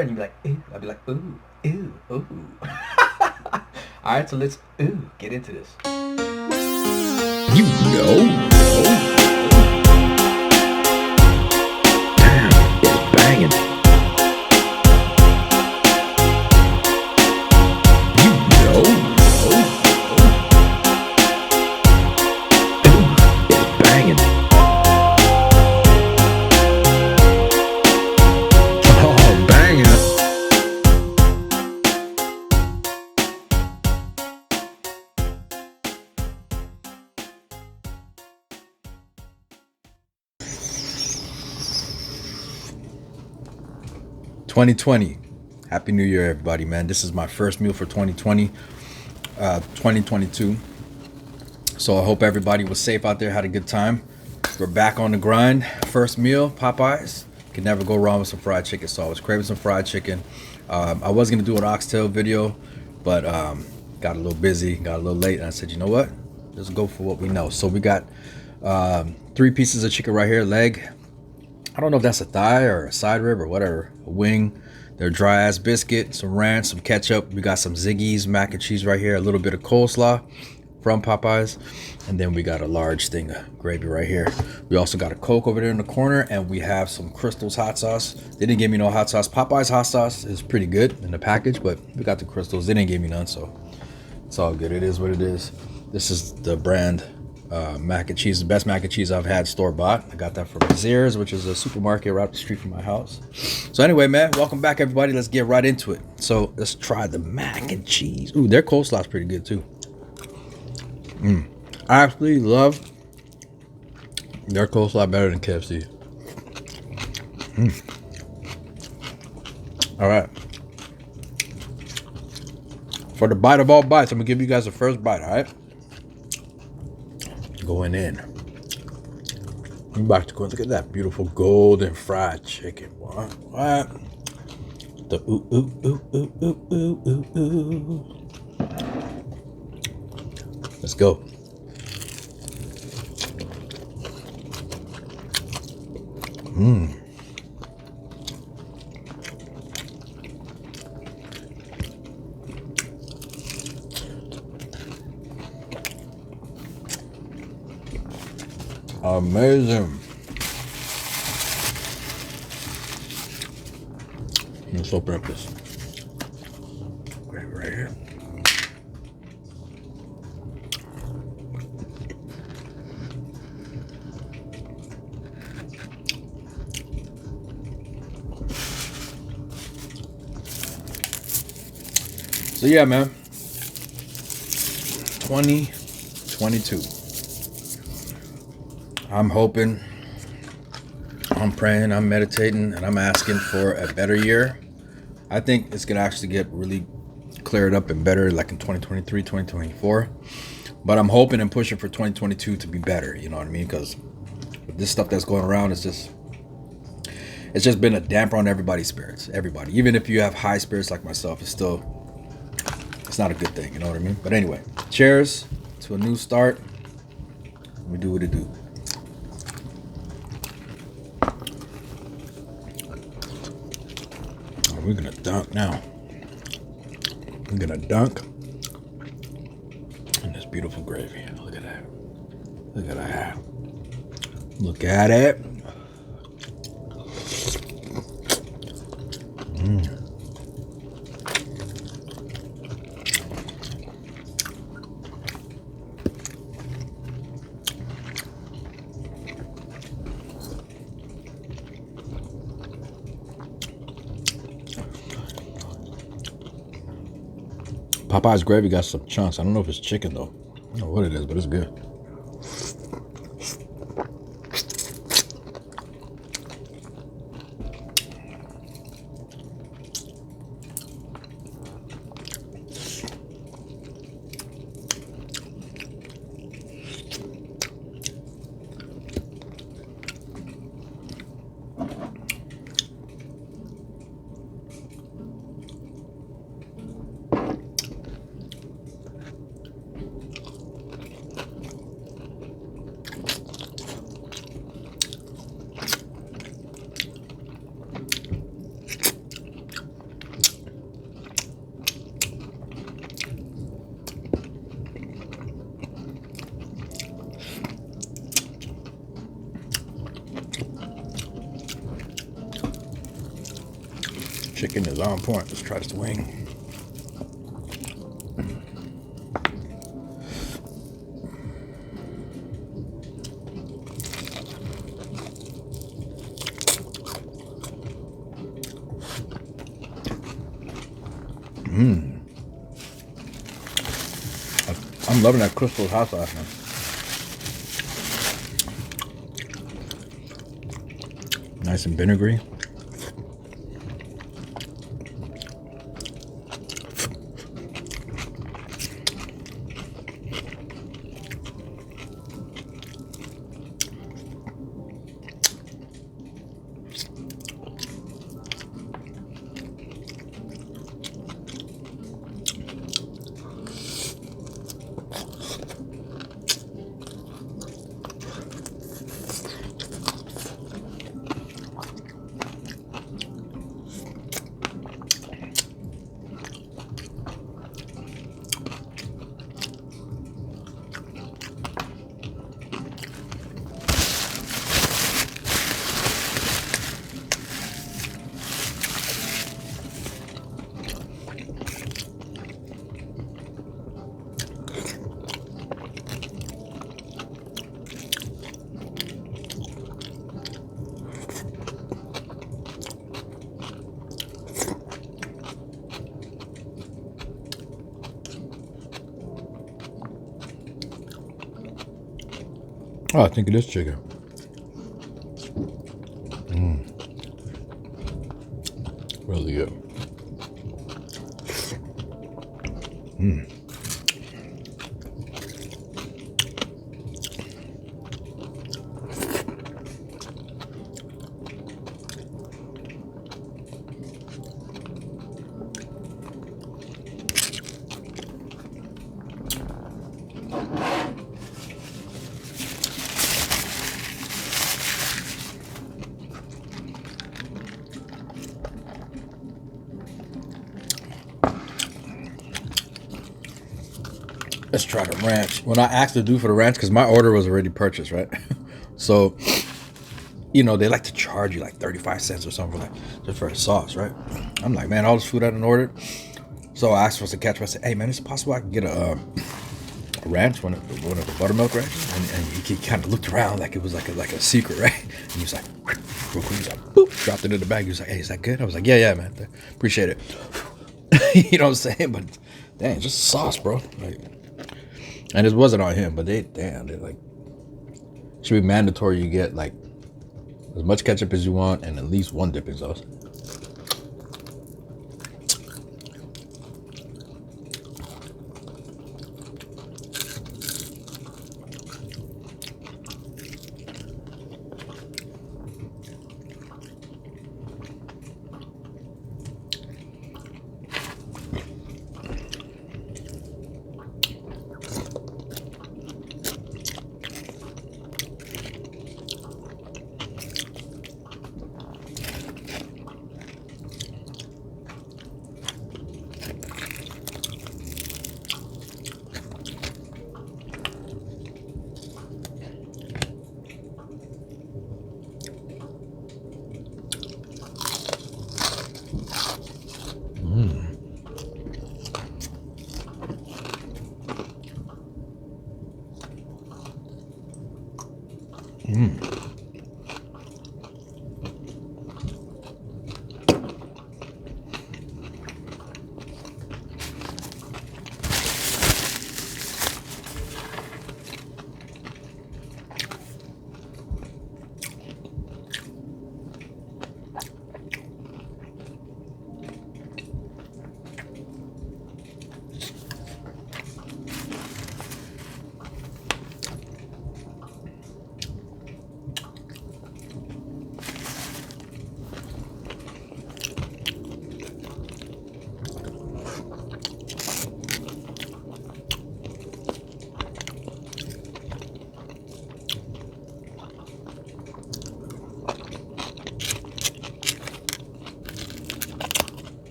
and you'd be like, ooh. I'd be like, ooh, ooh, ooh. All right, so let's get into this. You know. Damn, it's banging. You know. It's banging. Oh, banging. 2020. Happy New Year, everybody, man. This is my first meal for 2022. So I hope everybody was safe out there, had a good time. We're back on the grind. First meal, Popeyes. Can never go wrong with some fried chicken. So I was craving some fried chicken. I was going to do an oxtail video, but got a little busy, got a little late. And I said, you know what? Let's go for what we know. So we got 3 pieces of chicken right here, leg. I don't know if that's a thigh or a side rib or whatever, a wing. They're dry ass biscuit, some ranch, some ketchup. We got some Ziggy's mac and cheese right here, a little bit of coleslaw from Popeyes, and then we got a large thing of gravy right here. We also got a Coke over there in the corner, and we have some Crystal's hot sauce. They didn't give me no hot sauce. Popeyes hot sauce is pretty good in the package, but we got the Crystals. They didn't give me none, so it's all good. It is what it is. This is the brand mac and cheese, the best mac and cheese I've had store bought. I got that from Zehrs, which is a supermarket right up the street from my house. So anyway, man, welcome back, everybody. Let's get right into it. So let's try the mac and cheese. Ooh, their coleslaw's pretty good too. I actually love their coleslaw better than KFC. All right. For the bite of all bites, I'm gonna give you guys the first bite, all right? Going in. I'm about to go look at that beautiful golden fried chicken. What? The ooh, ooh, ooh, ooh, ooh, ooh, ooh, ooh. Let's go. Amazing. Let's open up this gravy right here. So yeah, man, 2022. I'm hoping, I'm praying, I'm meditating, and I'm asking for a better year. I think it's gonna actually get really cleared up and better like in 2023, 2024. But I'm hoping and pushing for 2022 to be better, you know what I mean? Because with this stuff that's going around, it's just been a damper on everybody's spirits. Everybody. Even if you have high spirits like myself, it's not a good thing, you know what I mean? But anyway, cheers to a new start. We do what it do. We're gonna dunk now. We're gonna dunk in this beautiful gravy. Look at that. Look at that. Look at it. Popeye's gravy got some chunks. I don't know if it's chicken though. I don't know what it is, but it's good. Chicken is on point. Let's try this wing. I'm loving that Crystal hot sauce, man. Nice and vinegary. Oh, I think it is chicken. Really good. Let's try the ranch. When I asked the dude for the ranch, because my order was already purchased, right? So, you know, they like to charge you like 35 cents or something like just for a sauce, right? I'm like, man, all this food I done ordered. So I asked for some ketchup. I said, hey, man, is it possible I can get a ranch, one of the buttermilk ranches? And he kind of looked around like it was like a secret, right? And he was like, real quick, he was like, boop, dropped it in the bag. He was like, hey, is that good? I was like, yeah, man, appreciate it. You know what I'm saying? But dang, just sauce, bro. Like, and it wasn't on him, but they like, should be mandatory. You get like as much ketchup as you want and at least one dipping sauce.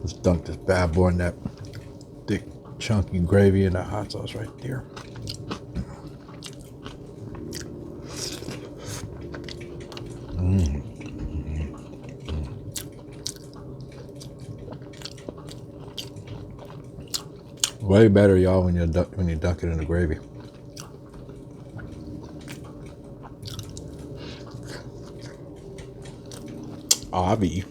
Let's dunk this bad boy in that thick, chunky gravy and that hot sauce right there. Way better, y'all, when you dunk it in the gravy. Avi.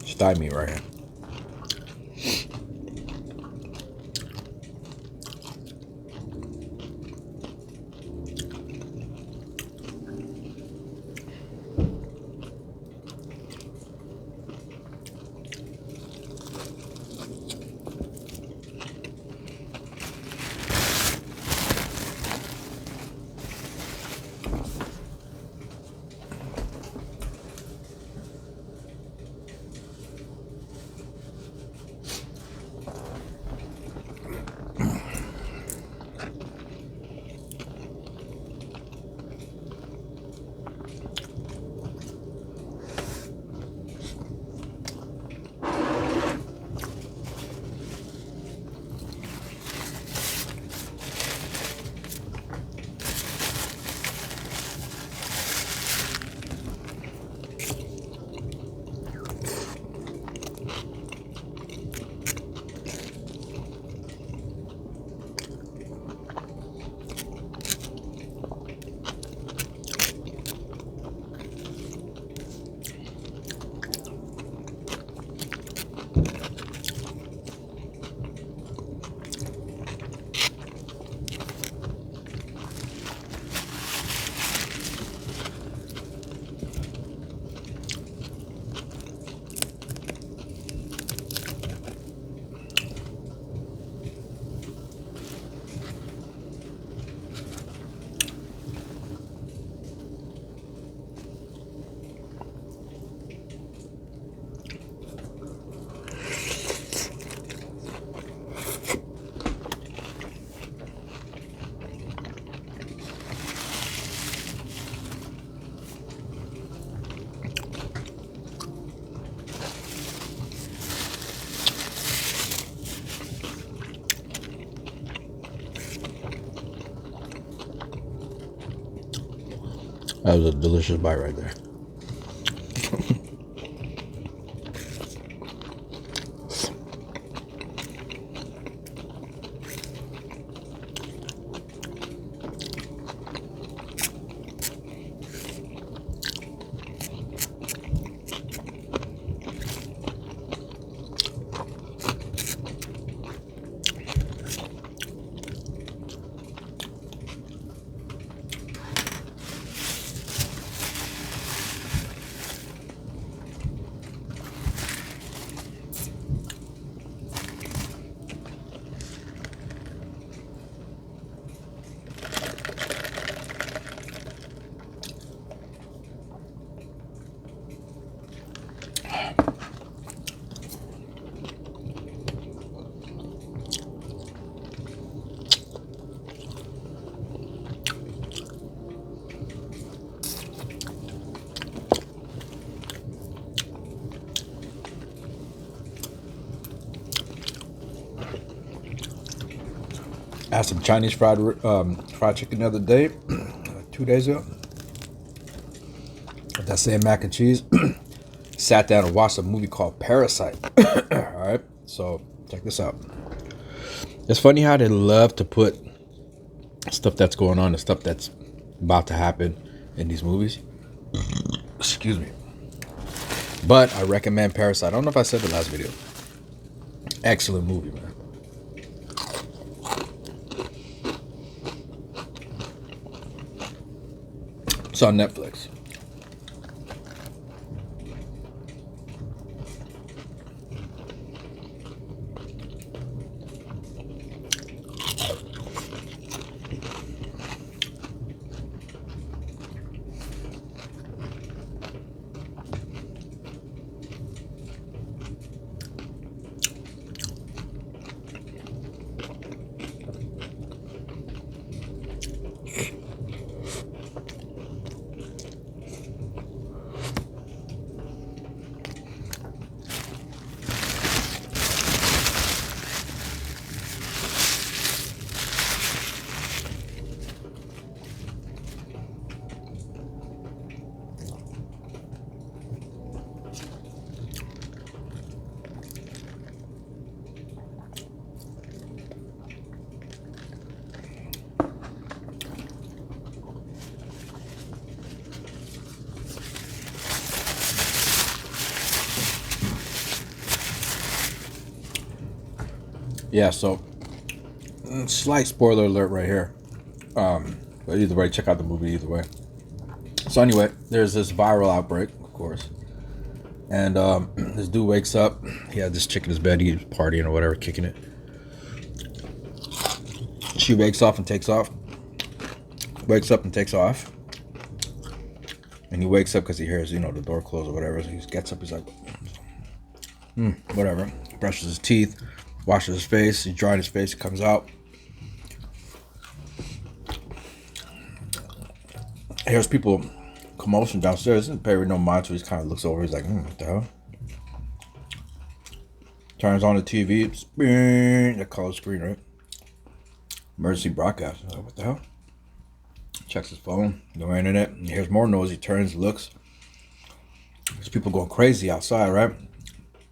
It's thigh meat right here. That was a delicious bite right there. I had some Chinese fried chicken the other day, 2 days ago. With that same mac and cheese. Sat down and watched a movie called Parasite. All right, so check this out. It's funny how they love to put stuff that's going on and stuff that's about to happen in these movies. Excuse me. But I recommend Parasite. I don't know if I said the last video. Excellent movie, man. It's on Netflix. Yeah, so slight spoiler alert right here. But either way, check out the movie either way. So anyway, there's this viral outbreak, of course. And this dude wakes up. He had this chick in his bed. He's partying or whatever, kicking it. She wakes up and takes off. Wakes up and takes off. And he wakes up because he hears, the door close or whatever. So he gets up. He's like, whatever. Brushes his teeth. Washes his face. He's drying his face. He comes out. Here's people commotion downstairs. Doesn't pay no mind. So he kind of looks over. He's like, what the hell? Turns on the TV. It's the color screen, right? Emergency broadcast. Like, what the hell? Checks his phone. No internet. And he hears more noise. He turns, looks. There's people going crazy outside, right?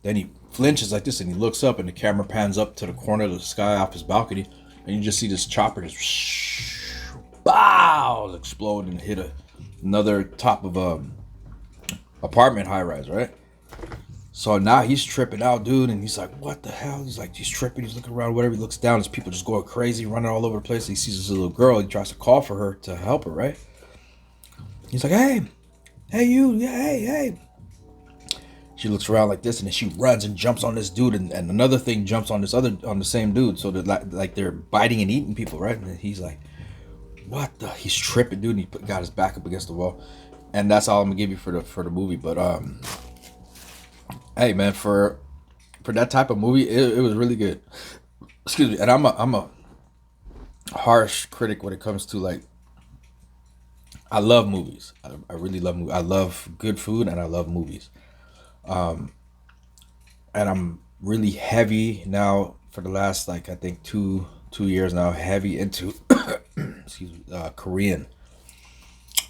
Then he flinches like this and he looks up and the camera pans up to the corner of the sky off his balcony and you just see this chopper just bow explode and hit another top of a apartment high rise, right? So now he's tripping out, dude, and he's like, what the hell? He's tripping, he's looking around, whatever. He looks down, there's people just going crazy, running all over the place. He sees this little girl, he tries to call for her to help her, right? He's like, hey you, yeah, hey. She looks around like this, and then she runs and jumps on this dude, and another thing jumps on the same dude. So that they're biting and eating people, right? And he's like, "What the?" He's tripping, dude. And he got his back up against the wall, and that's all I'm gonna give you for the movie. But hey man, for that type of movie, it was really good. Excuse me, and I'm a harsh critic when it comes to like. I love movies. I really love movies. I love good food, and I love movies. And I'm really heavy now for the last I think two years now, heavy into Korean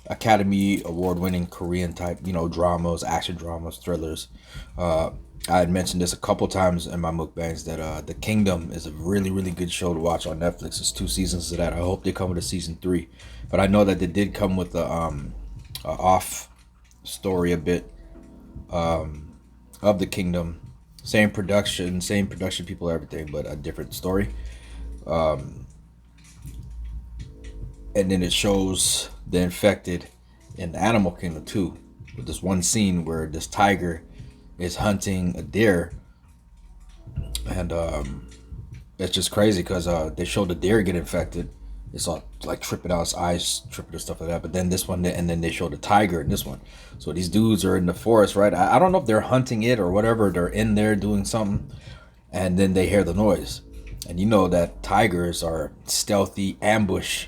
Academy Award winning Korean type, dramas, action dramas, thrillers. I had mentioned this a couple times in my mukbangs that The Kingdom is a really, really good show to watch on Netflix. It's 2 seasons of that. I hope they come with a season 3, but I know that they did come with a off story a bit of The Kingdom. Same production people, everything, but a different story. And then it shows the infected in Animal Kingdom too, with this one scene where this tiger is hunting a deer, and it's just crazy because they show the deer get infected. It's all like tripping out his eyes, tripping and stuff like that. But then this one, and then they show the tiger in this one. So these dudes are in the forest, right? I don't know if they're hunting it or whatever. They're in there doing something, and then they hear the noise. And you know that tigers are stealthy ambush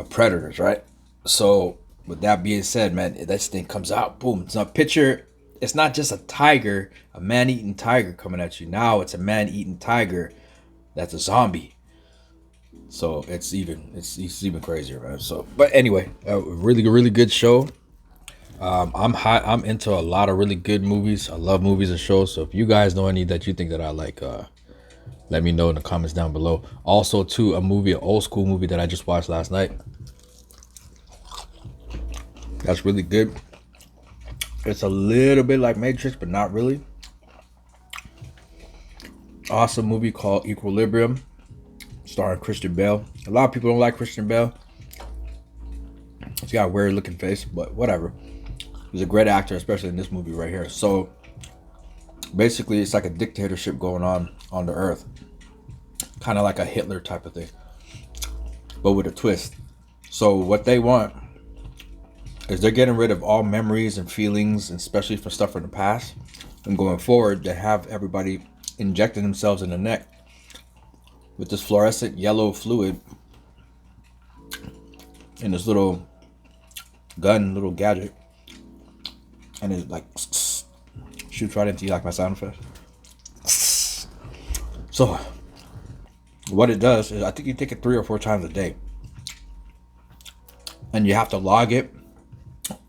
predators, right? So with that being said, man, this thing comes out, boom. It's not picture. It's not just a tiger, a man-eating tiger coming at you. Now it's a man-eating tiger that's a zombie. So it's even crazier, man. So, but anyway, a really good show. I'm into a lot of really good movies. I love movies and shows. So if you guys know any that you think that I like, let me know in the comments down below. Also, too, an old school movie that I just watched last night. That's really good. It's a little bit like Matrix, but not really. Awesome movie called Equilibrium, starring Christian Bale. A lot of people don't like Christian Bale. He's got a weird looking face, but whatever. He's a great actor, especially in this movie right here. So basically, it's like a dictatorship going on the earth, kind of like a Hitler type of thing, but with a twist. So what they want is they're getting rid of all memories and feelings, and especially for stuff from the past. And going forward, they have everybody injecting themselves in the neck with this fluorescent yellow fluid in this little gun, little gadget, and it like shoots right into you like my sound effect. So what it does is, I think you take it 3 or 4 times a day, and you have to log it,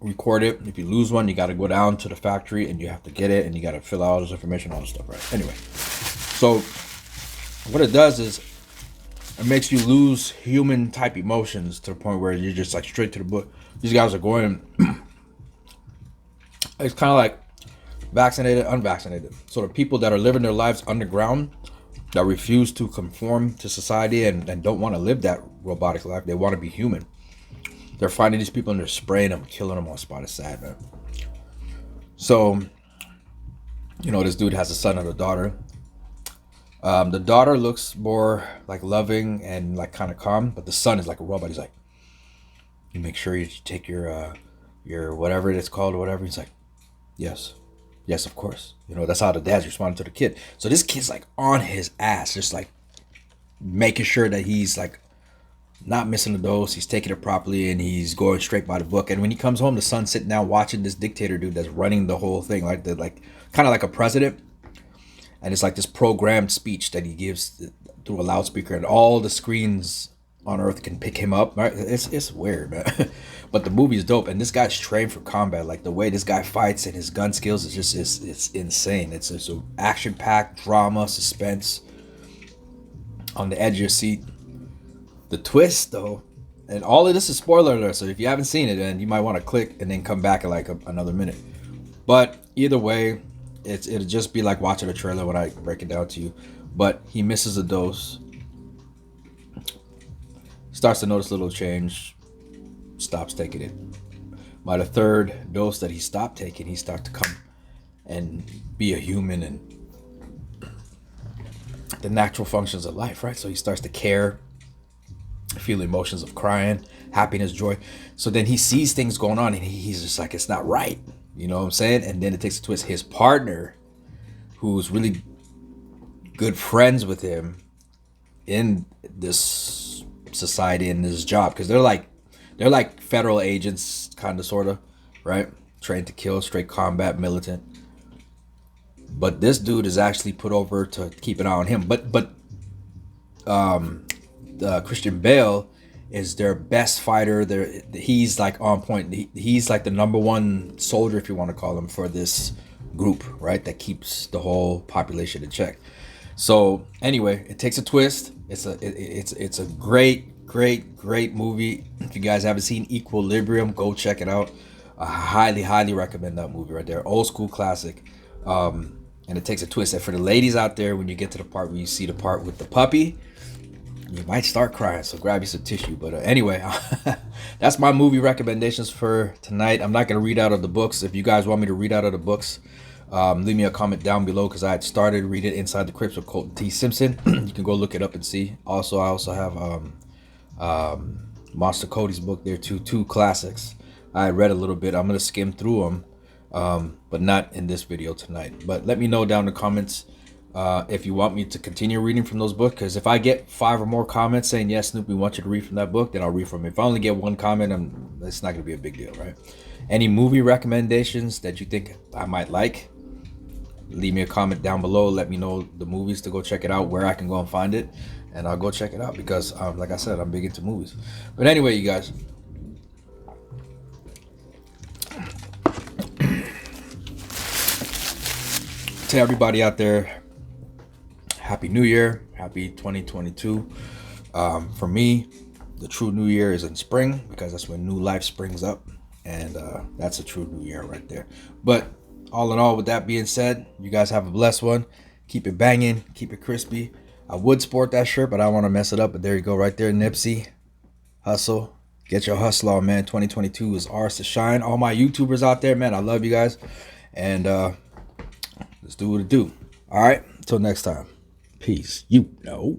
record it. If you lose one, you got to go down to the factory and you have to get it, and you got to fill out all this information, all this stuff, right? Anyway, so what it does is it makes you lose human type emotions to the point where you're just like straight to the book. These guys are going it's kind of like vaccinated, unvaccinated. So the people that are living their lives underground, that refuse to conform to society and don't want to live that robotic life, they want to be human. They're finding these people and they're spraying them, killing them on spot. It's sad, man. So, you know, this dude has a son and a daughter. The daughter looks more like loving and like kind of calm, but the son is like a robot. He's like, you make sure you take your whatever it's called or whatever. He's like, yes, of course. You know, that's how the dad's responding to the kid. So this kid's like on his ass, just like making sure that he's like not missing the dose, he's taking it properly, and he's going straight by the book. And when he comes home, the son's sitting down watching this dictator dude that's running the whole thing, like kind of like a president. And it's like this programmed speech that he gives through a loudspeaker, and all the screens on Earth can pick him up. Right? It's weird, man. But the movie is dope, and this guy's trained for combat. Like the way this guy fights and his gun skills is just it's insane. It's an action-packed drama, suspense, on the edge of your seat. The twist, though, and all of this is spoiler alert, so if you haven't seen it, then you might want to click and then come back in like another minute. But either way, it'll just be like watching a trailer when I break it down to you. But he misses a dose, starts to notice a little change, stops taking it. By the 3rd dose that he stopped taking, he starts to come and be a human and the natural functions of life, right? So he starts to care, feel emotions of crying, happiness, joy. So then he sees things going on and he's just like, it's not right. You know what I'm saying? And then it takes a twist. His partner, who's really good friends with him in this society and this job, because they're like federal agents, kind of, sort of, right? Trained to kill, straight combat, militant. But this dude is actually put over to keep an eye on him. But Christian Bale is their best fighter. He's like on point. He's like the #1 soldier, if you want to call him, for this group, right? That keeps the whole population in check. So anyway, it takes a twist. It's a great movie. If you guys haven't seen Equilibrium, go check it out. I highly recommend that movie right there. Old school classic. And it takes a twist. And for the ladies out there, when you get to the part where you see the part with the puppy, you might start crying, so grab you some tissue. But anyway, that's my movie recommendations for tonight. I'm not going to read out of the books. If you guys want me to read out of the books, leave me a comment down below, because I had started reading Inside the Crypts with Colton T. Simpson. You can go look it up and see. Also, I also have Monster Cody's book there too, 2 classics. I read a little bit. I'm going to skim through them, but not in this video tonight. But let me know down in the comments if you want me to continue reading from those books, because if I get 5 or more comments saying, yes, Snoopy, we want you to read from that book, then I'll read from it. If I only get 1 comment, it's not going to be a big deal, right? Any movie recommendations that you think I might like, leave me a comment down below. Let me know the movies to go check it out, where I can go and find it, and I'll go check it out, because like I said, I'm big into movies. But anyway, you guys, to everybody out there, Happy New Year, happy 2022. For me, the true New Year is in spring, because that's when new life springs up, and that's a true New Year right there. But all in all, with that being said, you guys have a blessed one. Keep it banging, keep it crispy. I would sport that shirt, but I don't want to mess it up. But there you go, right there, Nipsey Hussle. Get your hustle on, man. 2022 is ours to shine. All my YouTubers out there, man, I love you guys. And let's do what it do. All right, until next time. Peace. You know.